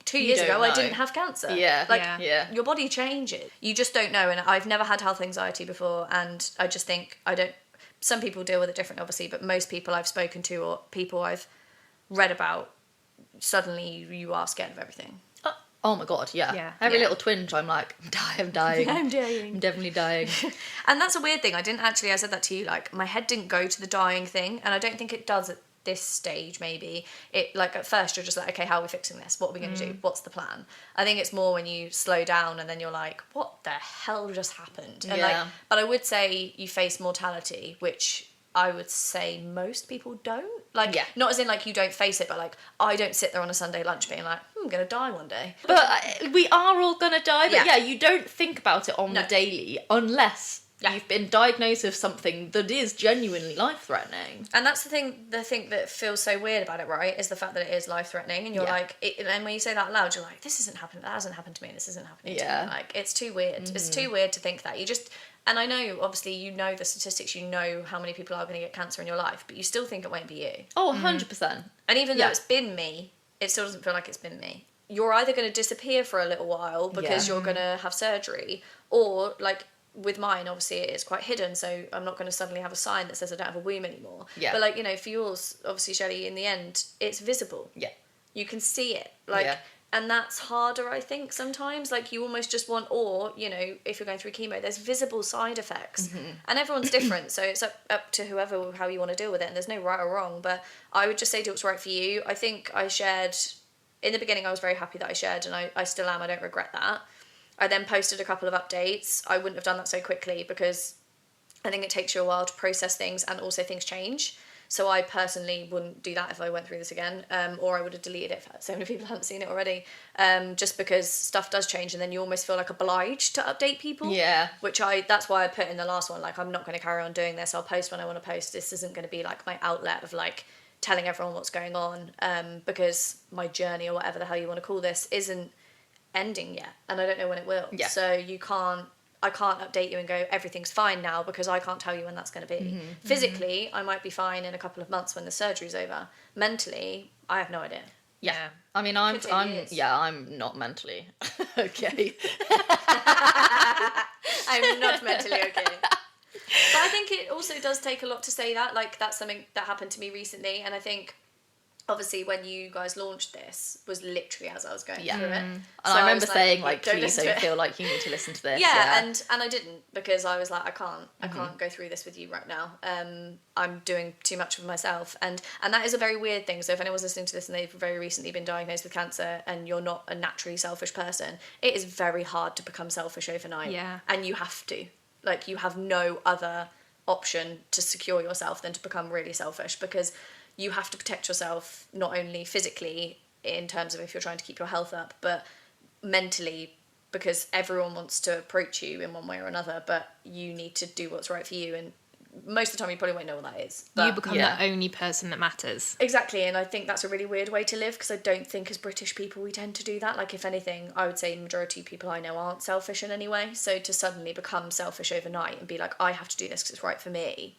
2 years don't ago I know. didn't have cancer. Yeah. Yeah. Your body changes. You just don't know, and I've never had health anxiety before, and I just think some people deal with it differently, obviously, but most people I've spoken to or people I've read about, suddenly you are scared of everything. Oh my god, yeah. Yeah. Every Yeah. little twinge, I'm like, I'm dying. I'm dying. I'm definitely dying. And that's a weird thing. I said that to you, my head didn't go to the dying thing, and I don't think it does at this stage, maybe. It, at first you're just like, okay, how are we fixing this? What are we going to do? What's the plan? I think it's more when you slow down and then you're like, what the hell just happened? And Yeah. but I would say you face mortality, which I would say most people don't. Not as in you don't face it, but I don't sit there on a Sunday lunch being like, I'm going to die one day. But we are all going to die. But Yeah. you don't think about it on the daily unless you've been diagnosed with something that is genuinely life-threatening. And that's the thing that feels so weird about it, right, is the fact that it is life-threatening, and you're and when you say that out loud, you're like, this isn't happening, that hasn't happened to me, this isn't happening to me. It's too weird. It's too weird to think that. And I know, obviously, the statistics, how many people are going to get cancer in your life, but you still think it won't be you. Oh, 100%. And even though it's been me, it still doesn't feel like it's been me. you're either going to disappear for a little while because you're going to have surgery, or like with mine, obviously it is quite hidden, so I'm not going to suddenly have a sign that says I don't have a womb anymore. Yeah. But like, you know, for yours, obviously, Shelley, in the end, it's visible. Yeah. You can see it. Like, and that's harder, I think, sometimes. Like, you almost just want, or, you know, if you're going through chemo, there's visible side effects. And everyone's different, so it's up to whoever, how you want to deal with it, and there's no right or wrong. But I would just say do what's right for you. I think I shared, in the beginning, I was very happy that I shared, and I still am. I don't regret that. I then posted a couple of updates. I wouldn't have done that so quickly because I think it takes you a while to process things, and also things change. So I personally wouldn't do that if I went through this again, or I would have deleted it if so many people haven't seen it already, just because stuff does change, and then you almost feel like obliged to update people. Yeah. That's why I put in the last one, like, I'm not going to carry on doing this. I'll post when I want to post. This isn't going to be like my outlet of like telling everyone what's going on, because my journey, or whatever the hell you want to call this, isn't ending yet, and I don't know when it will. Yeah. So I can't update you and go, everything's fine now, because I can't tell you when that's going to be. Physically, I might be fine in a couple of months when the surgery's over. Mentally, I have no idea. Yeah. I mean, I'm not mentally okay. I'm not mentally okay. But I think it also does take a lot to say that. Like, that's something that happened to me recently, and I think obviously when you guys launched this was literally as I was going through it. And so I remember saying, like, please don't feel like you need to listen to this. And I didn't, because I was like, I can't go through this with you right now. I'm doing too much of myself, and that is a very weird thing. So if anyone's listening to this and they've very recently been diagnosed with cancer and you're not a naturally selfish person, it is very hard to become selfish overnight. Yeah. And you have to. Like, you have no other option to secure yourself than to become really selfish, because you have to protect yourself, not only physically in terms of if you're trying to keep your health up, but mentally, because everyone wants to approach you in one way or another, but you need to do what's right for you. And most of the time you probably won't know what that is. But you become the only person that matters. Exactly, and I think that's a really weird way to live, because I don't think as British people we tend to do that. Like, if anything, I would say the majority of people I know aren't selfish in any way. So to suddenly become selfish overnight and be like, I have to do this because it's right for me,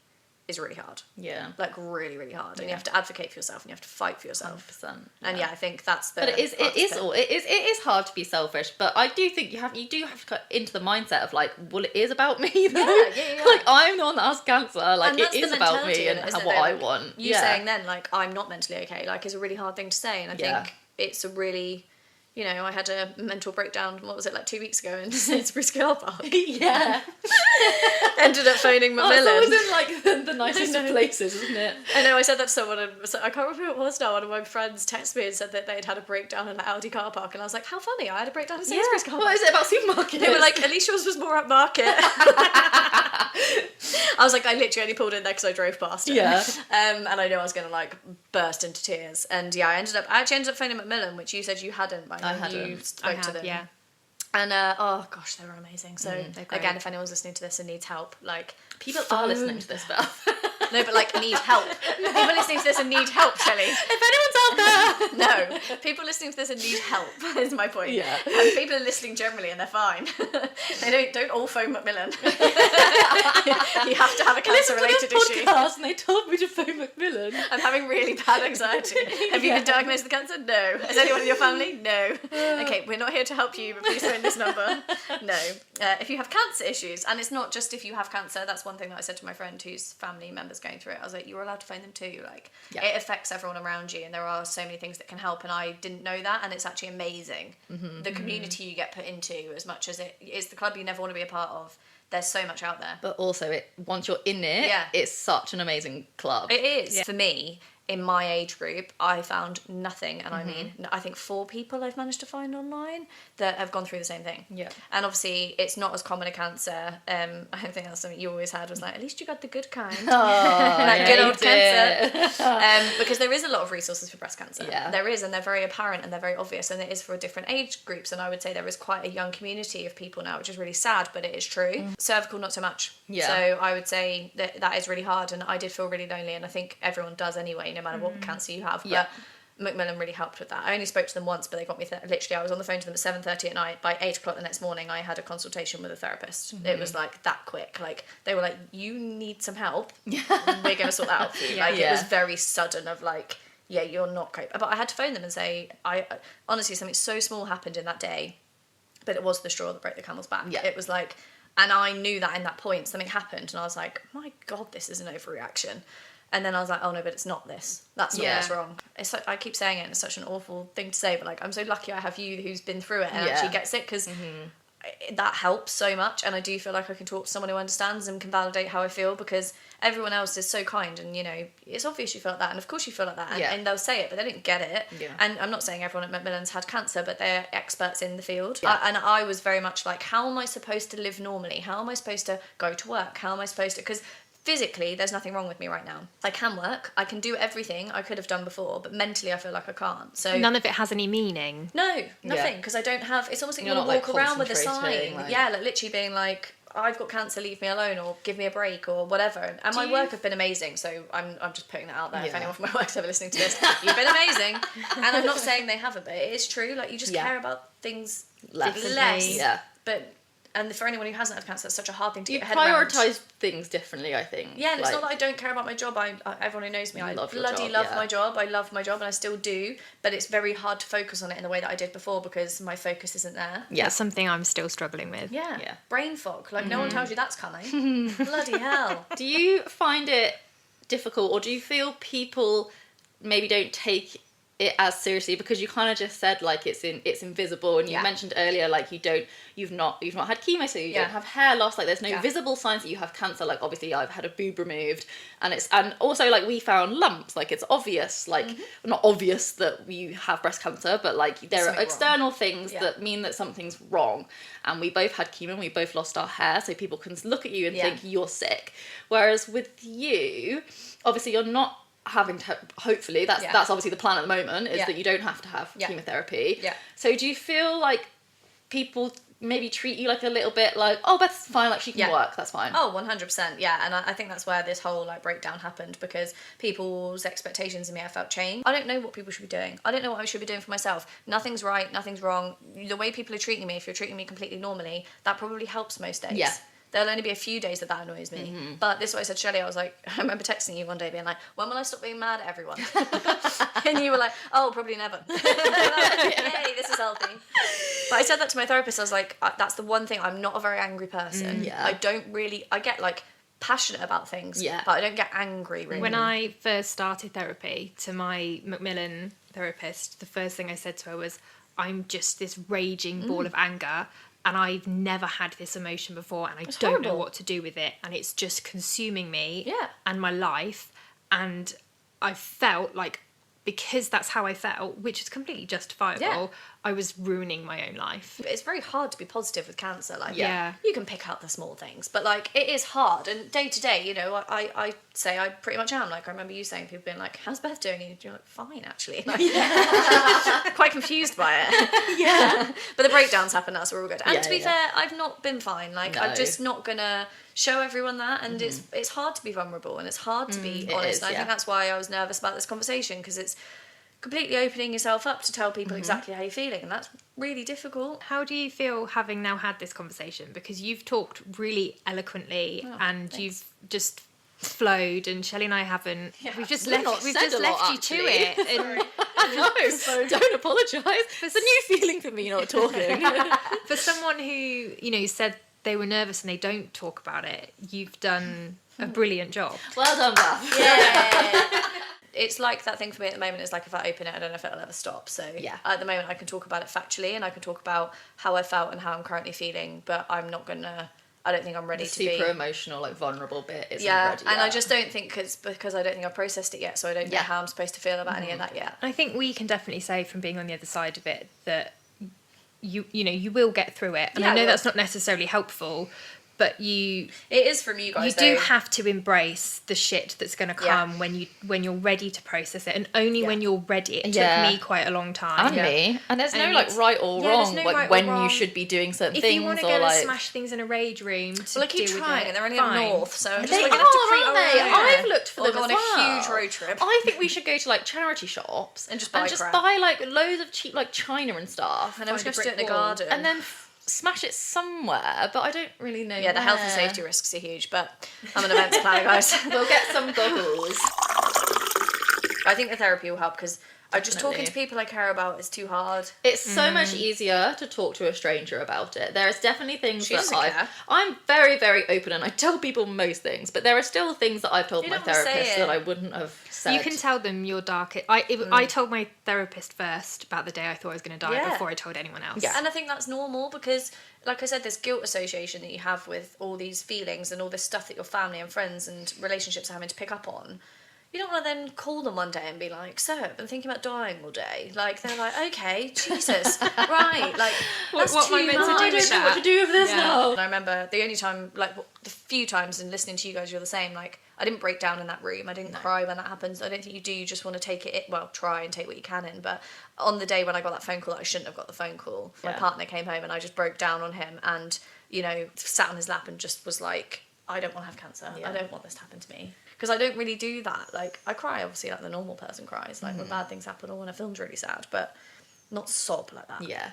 is really hard. Yeah. Like, really, really hard. And you have to advocate for yourself, and you have to fight for yourself. 100%. And I think that's the... But it is hard to be selfish, but I do think you do have to get into the mindset of like, well, it is about me though. Yeah. Like, I'm the one that has cancer, like, it is about me and what I want. You saying then, like, I'm not mentally okay, like, is a really hard thing to say, and I think it's a really... You know, I had a mental breakdown, what was it, like 2 weeks ago in Sainsbury's car park. Yeah. Ended up phoning Macmillan. Oh, it's always in, like, the nicest of places, isn't it? I know, I said that to someone, and I can't remember who it was now, one of my friends texted me and said that they'd had a breakdown in an Aldi car park, and I was like, how funny, I had a breakdown in Sainsbury's car park. What is it about supermarkets? They were like, at least yours was more upmarket. I was like, I literally only pulled in there because I drove past it. Yeah. And I knew I was going to, like, burst into tears. And I actually ended up phoning Macmillan, which you said you hadn't by now. You spoke to them. Yeah. And, oh gosh, they were amazing. So, again, if anyone's listening to this and needs help, like... People are listening to this stuff. No, but, like, need help. People listening to this and need help, Shelley. If anyone's out there... No. People listening to this and need help, is my point. Yeah. And people are listening generally and they're fine. They don't all phone Macmillan. You have to have a cancer-related issue. And they told me to phone Macmillan. I'm having really bad anxiety. Have you been diagnosed with cancer? No. Is anyone in your family? No. Okay, we're not here to help you, but please phone this number. No. If you have cancer issues, and it's not just if you have cancer, that's one thing that I said to my friend whose family members going through it. I was like, you're allowed to phone them too. Like, it affects everyone around you, and there are so many things that can help, and I didn't know that, and it's actually amazing. The community you get put into, as much as it is the club you never want to be a part of, there's so much out there. But also, once you're in it, it's such an amazing club. It is. Yeah. For me, in my age group, I found nothing, and I mean, I think 4 people I've managed to find online that have gone through the same thing. Yeah. And obviously, it's not as common a cancer. I think that's something you always had, was like, at least you got the good kind. Oh, that good old cancer. Because there is a lot of resources for breast cancer. Yeah. There is, and they're very apparent and they're very obvious, and it is for different age groups. And I would say there is quite a young community of people now, which is really sad, but it is true. Cervical, not so much. Yeah. So I would say that is really hard, and I did feel really lonely, and I think everyone does anyway, no matter what cancer you have. But Macmillan really helped with that. I only spoke to them once, but they got me literally, I was on the phone to them at 7:30 at night. By 8 o'clock the next morning, I had a consultation with a therapist. It was like that quick. Like, they were like, you need some help. We're going to sort that out for you. Like, it was very sudden of like, yeah, you're not great. But I had to phone them and say, honestly, something so small happened in that day, but it was the straw that broke the camel's back. Yeah. It was like, and I knew that in that point something happened, and I was like, my God, this is an overreaction. And then I was like, oh no, but it's not this. That's not what's wrong. It's like, I keep saying it, and it's such an awful thing to say, but like, I'm so lucky I have you who's been through it and actually gets it, because that helps so much. And I do feel like I can talk to someone who understands and can validate how I feel, because everyone else is so kind, and you know, it's obvious you feel like that, and of course you feel like that, and they'll say it, but they didn't get it. And I'm not saying everyone at Macmillan's had cancer, but they're experts in the field. And I was very much like, how am I supposed to live normally? How am I supposed to go to work? How am I supposed to, because physically there's nothing wrong with me right now. I can work, I can do everything I could have done before, but mentally I feel like I can't. So none of it has any meaning. No, nothing, because I don't have, it's almost like you want to walk around with a sign. Like, like literally being like, I've got cancer, leave me alone, or give me a break, or whatever. And my work have been amazing, so I'm just putting that out there. If anyone from my work's ever listening to this, you've been amazing. And I'm not saying they haven't, but it is true. Like, you just care about things less. Yeah. But, and for anyone who hasn't had cancer, it's such a hard thing to You get your head around. prioritise things differently, I think. Yeah, and it's not that I don't care about my job. Everyone who knows me, I love my job. I love my job, and I still do. But it's very hard to focus on it in the way that I did before, because my focus isn't there. Yeah, that's something I'm still struggling with. Yeah. Brain fog. Like, no one tells you that's coming. Bloody hell. Do you find it difficult, or do you feel people maybe don't take it as seriously, because you kind of just said like it's invisible, and you mentioned earlier like you've not had chemo, so you don't have hair loss, like there's no visible signs that you have cancer. Like, obviously I've had a boob removed, and also like we found lumps, like it's obvious, like not obvious that you have breast cancer, but like there are external things that mean that something's wrong. And we both had chemo, and we both lost our hair, so people can look at you and think you're sick. Whereas with you, obviously you're not having to, hopefully that's obviously the plan at the moment, is that you don't have to have chemotherapy. So do you feel like people maybe treat you like a little bit like, oh, Beth's fine, like she can work, that's fine? Oh, 100%, yeah. And I think that's where this whole like breakdown happened, because people's expectations of me, I felt, changed. I don't know what people should be doing. I don't know what I should be doing for myself. Nothing's right, nothing's wrong. The way people are treating me, if you're treating me completely normally, that probably helps most days. There'll only be a few days that annoys me. But this is what I said to Shelley. I was like, I remember texting you one day being like, when will I stop being mad at everyone? And you were like, oh, probably never. Like, yay, this is healthy. But I said that to my therapist. I was like, that's the one thing. I'm not a very angry person. I get like passionate about things, but I don't get angry really. When I first started therapy, to my Macmillan therapist, the first thing I said to her was, I'm just this raging ball of anger, and I've never had this emotion before, and I don't know what to do with it, and it's just consuming me and my life. And I felt like, because that's how I felt, which is completely justifiable, I was ruining my own life. It's very hard to be positive with cancer. Like, you can pick out the small things, but like, it is hard. And day to day, you know, I say I pretty much am. Like, I remember you saying, people being like, how's Beth doing? And you're like, fine, actually. Like, quite confused by it. But the breakdowns happen now, so we're all good. And to be fair, I've not been fine. Like, I'm just not gonna show everyone that. And it's hard to be vulnerable, and it's hard to be honest. And I think that's why I was nervous about this conversation, because it's completely opening yourself up to tell people exactly how you're feeling, and that's really difficult. How do you feel having now had this conversation? Because you've talked really eloquently, and you've just flowed, and Shelley and I haven't. We've just left you to it. And no, don't apologise. It's a new feeling for me not talking. For someone who, you know, said they were nervous and they don't talk about it, you've done a brilliant job. Well done, Beth. Yeah. It's like that thing for me at the moment is like, if I open it, I don't know if it'll ever stop. So at the moment I can talk about it factually, and I can talk about how I felt and how I'm currently feeling, but I don't think I'm ready to be. Super emotional, like vulnerable bit isn't ready and yet. I just don't think because I don't think I've processed it yet, so I don't know how I'm supposed to feel about any of that yet. I think we can definitely say, from being on the other side of it, that you know, you will get through it. And I know that's not necessarily helpful, but it is from you guys. You do have to embrace the shit that's going to come when you're ready to process it, and only when you're ready. It took me quite a long time. And me. And there's no like right or wrong, like when you should be doing certain things. If you want to go and smash things in a rage room, I keep trying, and they're only up north, so I'm just they like, aren't they? I've looked for them on as a well. huge road trip. I think we should go to like charity shops and just buy like loads of cheap like china and stuff, and then we're just do it in the garden, and then smash it somewhere, but I don't really know. The health and safety risks are huge, but I'm an events planner, guys. We'll get some goggles. I think the therapy will help because I just talking Definitely. to people I care about is too hard. It's so much easier to talk to a stranger about it. There is definitely things She that doesn't care. I'm very, very open and I tell people most things, but there are still things that I've told You my don't wanna say therapist it. that I wouldn't have said. You can tell them your dark. I told my therapist first about the day I thought I was going to die before I told anyone else. Yeah. And I think that's normal because, like I said, this guilt association that you have with all these feelings and all this stuff that your family and friends and relationships are having to pick up on. You don't want to then call them one day and be like, so, I've been thinking about dying all day. Like, they're like, okay, Jesus, right. Like, that's what am I too meant to much. do I with don't know what that? to do with this now. And I remember the only time, like, the few times in listening to you guys, you're the same. Like, I didn't break down in that room. I didn't cry when that happens. I don't think you do. You just want to take it, well, try and take what you can in. But on the day when I got that phone call, I shouldn't have got the phone call. My partner came home and I just broke down on him and, you know, sat on his lap and just was like, I don't want to have cancer. I don't want this to happen to me. Because I don't really do that. Like, I cry, obviously, like the normal person cries. Like, when bad things happen or when a film's really sad. But not sob like that. Yeah.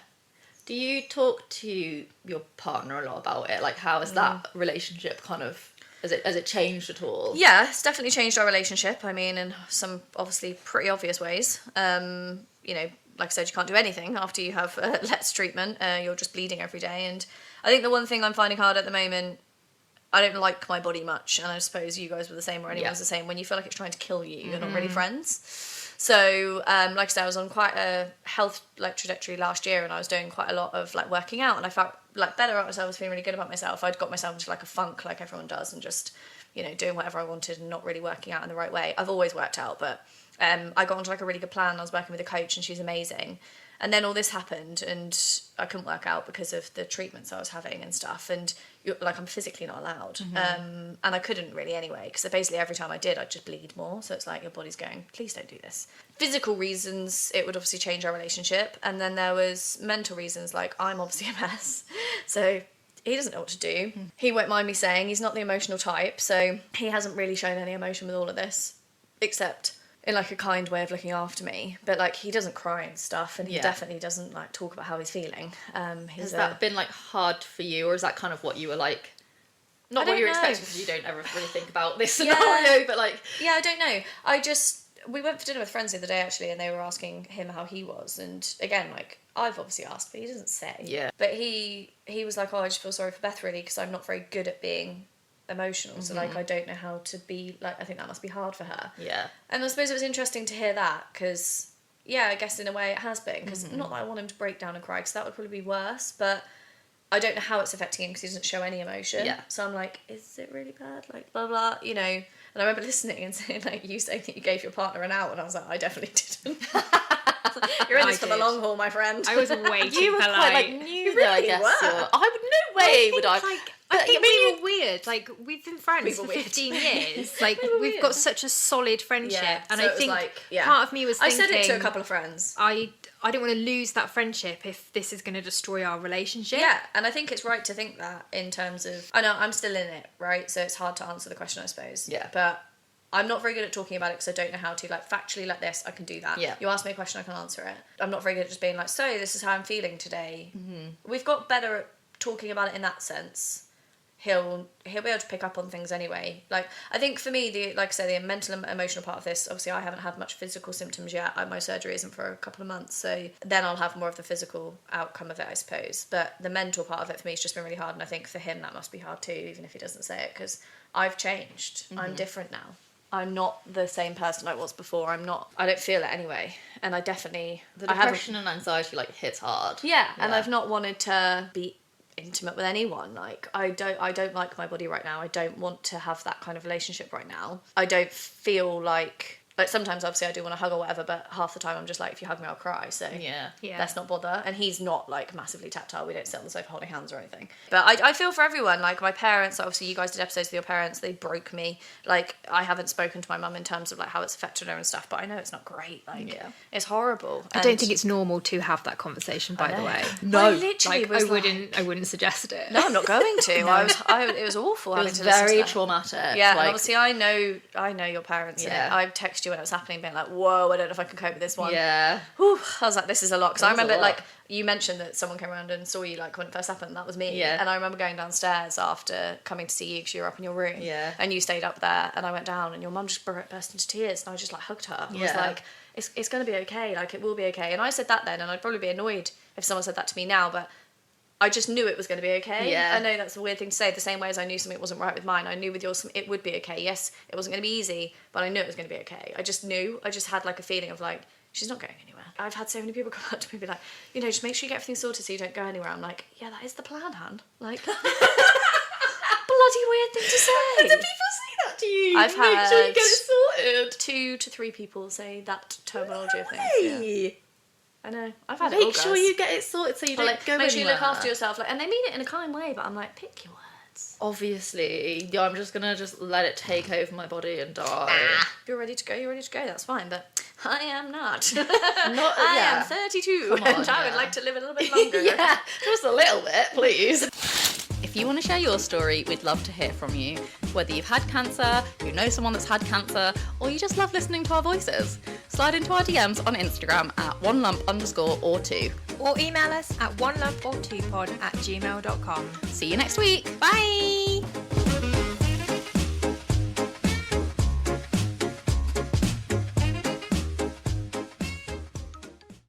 Do you talk to your partner a lot about it? Like, how has that relationship kind of... Has it changed at all? Yeah, it's definitely changed our relationship. I mean, in some obviously pretty obvious ways. You know, like I said, you can't do anything after you have LETS treatment. You're just bleeding every day. And I think the one thing I'm finding hard at the moment, I don't like my body much, and I suppose you guys were the same or anyone's the same. When you feel like it's trying to kill you, you're not really friends. So, like I said, I was on quite a health trajectory last year, and I was doing quite a lot of like working out, and I felt like better about myself. I was feeling really good about myself. I'd got myself into like a funk, like everyone does, and just, you know, doing whatever I wanted and not really working out in the right way. I've always worked out, but I got onto like a really good plan. I was working with a coach, and she's amazing. And then all this happened, and I couldn't work out because of the treatments I was having and stuff. And like, I'm physically not allowed, and I couldn't really anyway, because basically every time I did, I'd just bleed more. So it's like your body's going, please don't do this. Physical reasons, it would obviously change our relationship, and then there was mental reasons, like I'm obviously a mess, so he doesn't know what to do. He won't mind me saying he's not the emotional type, so he hasn't really shown any emotion with all of this, except in like a kind way of looking after me, but like he doesn't cry and stuff, and he definitely doesn't like talk about how he's feeling. Has that been like hard for you, or is that kind of what you were like? Not what you're expecting, because you don't ever really think about this scenario, but like... Yeah, I don't know. We went for dinner with friends the other day actually, and they were asking him how he was, and again, like, I've obviously asked, but he doesn't say. Yeah. But he was like, oh, I just feel sorry for Beth really, because I'm not very good at being emotional, so like I don't know how to be, like, I think that must be hard for her. Yeah. And I suppose it was interesting to hear that, because yeah, I guess in a way it has been, because not that I want him to break down and cry, because that would probably be worse, but I don't know how it's affecting him because he doesn't show any emotion. Yeah. So I'm like, is it really bad? Like, blah, blah, you know. And I remember listening and saying, like, you saying that you gave your partner an out, and I was like, I definitely didn't. You're in this for the long haul, my friend. I was way too You were polite. quite like new though, I guess. were. I would no way would I. I think we were weird. Like, we've been friends We for were weird. 15 years. Like, We were we've weird. got such a solid friendship. Yeah, And so it I was think like, yeah. part of me was I thinking... said it to a couple of friends. I don't want to lose that friendship if this is going to destroy our relationship. Yeah, and I think it's right to think that in terms of... I know, I'm still in it, right? So it's hard to answer the question, I suppose. Yeah. But I'm not very good at talking about it because I don't know how to. Like, factually like this, I can do that. Yeah. You ask me a question, I can answer it. I'm not very good at just being like, so this is how I'm feeling today. We've got better at talking about it in that sense. He'll be able to pick up on things anyway. Like, I think for me, like I say, the mental and emotional part of this, obviously I haven't had much physical symptoms yet. My surgery isn't for a couple of months, so then I'll have more of the physical outcome of it, I suppose. But the mental part of it for me has just been really hard, and I think for him that must be hard too, even if he doesn't say it, because I've changed. I'm different now. I'm not the same person I was before. I don't feel it anyway. And I definitely... The depression and anxiety, like, hits hard. Yeah, and I've not wanted to be intimate with anyone. Like, I don't like my body right now. I don't want to have that kind of relationship right now. I don't feel like sometimes obviously I do want to hug or whatever, but half the time I'm just like, if you hug me I'll cry, so Yeah. let's not bother. And he's not like massively tactile. We don't sit on the sofa holding hands or anything. But I feel for everyone. Like, my parents, obviously you guys did episodes with your parents, they broke me. Like, I haven't spoken to my mum in terms of like how it's affected her and stuff, but I know it's not great. Like, it's horrible. I don't think it's normal to have that conversation, by the way. No, literally Like, I wouldn't suggest it. No, I'm not going to. It was awful. It having was to listen very to that. traumatic. Yeah, like, and obviously I know your parents. Yeah. And I text 2022 when it was happening, being like, whoa, I don't know if I can cope with this one. Yeah. Whew, I was like, this is a lot. Because I It was a remember, lot. like, you mentioned that someone came around and saw you, like, when it first happened. That was me. Yeah. And I remember going downstairs after coming to see you because you were up in your room. Yeah. And you stayed up there. And I went down and your mum just burst into tears. And I just, like, hugged her. I was like, it's going to be okay. Like, it will be okay. And I said that then. And I'd probably be annoyed if someone said that to me now. But I just knew it was going to be okay. Yeah. I know that's a weird thing to say. The same way as I knew something wasn't right with mine, I knew with yours it would be okay. Yes, it wasn't going to be easy, but I knew it was going to be okay. I just knew. I just had like a feeling of like, she's not going anywhere. I've had so many people come up to me and be like, you know, just make sure you get everything sorted so you don't go anywhere. I'm like, yeah, that is the plan, Han. Like, bloody weird thing to say. Did people say that to you? I've Make had sure you get it sorted. 2 to 3 people say that terminology of things. Yeah. Hey. I know. I've had it all, Make guys. sure you get it sorted so you But, don't like, go make sure you look anywhere. after yourself. Like, and they mean it in a kind way, but I'm like, pick your words. Obviously, I'm just gonna let it take over my body and die. If you're ready to go, you're ready to go. That's fine. But I am not. Not I yeah. am 32, Come on, and I would yeah. like to live a little bit longer. Yeah, just a little bit, please. If you want to share your story, we'd love to hear from you. Whether you've had cancer, you know someone that's had cancer, or you just love listening to our voices. Slide into our DMs on Instagram at onelump_or2. Or email us at onelump or 2pod@gmail.com. See you next week. Bye!